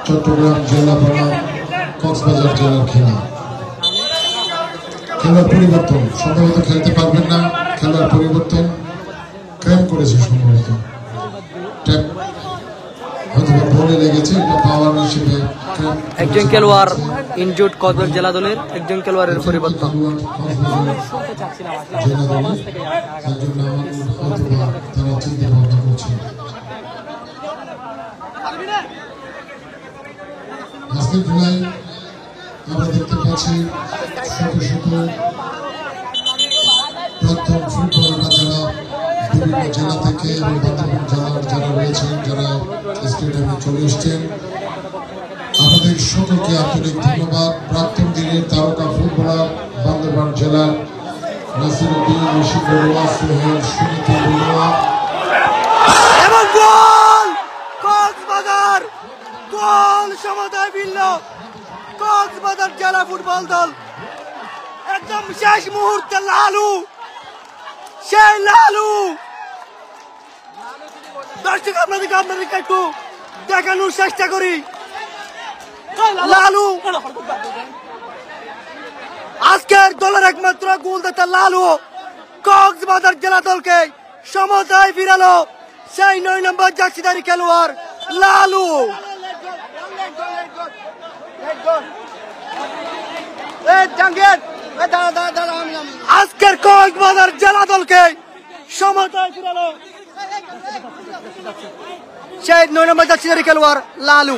চট্টগ্রাম জেলা বনাম কক্সবাজার জেলার খেলা। খেলার পরিবর্তন, সম্ভবত খেলতে পারবেন না। খেলার পরিবর্তন ক্র্যাম্প করেছে সম্ভবত, বলে লেগেছে, এটা পাওয়ার হিসেবে। একজন খেলোয়াড় ইনজুর্ড কক্সবাজার জেলা দলের, একজন খেলোয়াড়ের পরিবর্তন। তারা চিন্তা ভাবনা করছে। আজকের খেলায় আমরা দেখতে পাচ্ছি শত শত প্রাক্তন ফুটবলাররা যারা বিভিন্ন জেলা থেকে এবং বান্দরবান জেলার যারা রয়েছেন, যারা স্টেডিয়ামে চলে এসছেন, আমাদের সকলকে আন্তরিক ধন্যবাদ। প্রাক্তন দিনের তারকা ফুটবলার বান্দরবান জেলার নাসিরউদ্দিন, ঋষি বড়ুয়া, সোহেল, সুনীতা বড়ুয়া এবং গোল! কক্সবাজার গোল! সমতায় ফিরল কক্সবাজার জেলা ফুটবল দল। একদম শেষ মুহূর্তে লালু, সেই লালু। দর্শক আপনাদেরকে একটু দেখানোর চেষ্টা করি। লালু আজকের দলের একমাত্র গোলদাতা লালু কক্সবাজার জেলা দলকে সমতায় ফিরালো সেই ৯ নম্বর জার্সিধারী খেলোয়াড় লালু। আজকের কক্সবাজার জেলা দলকে সমতায় ফিরালো সেই ৯ নম্বর জার্সিধারী খেলোয়াড় লালু।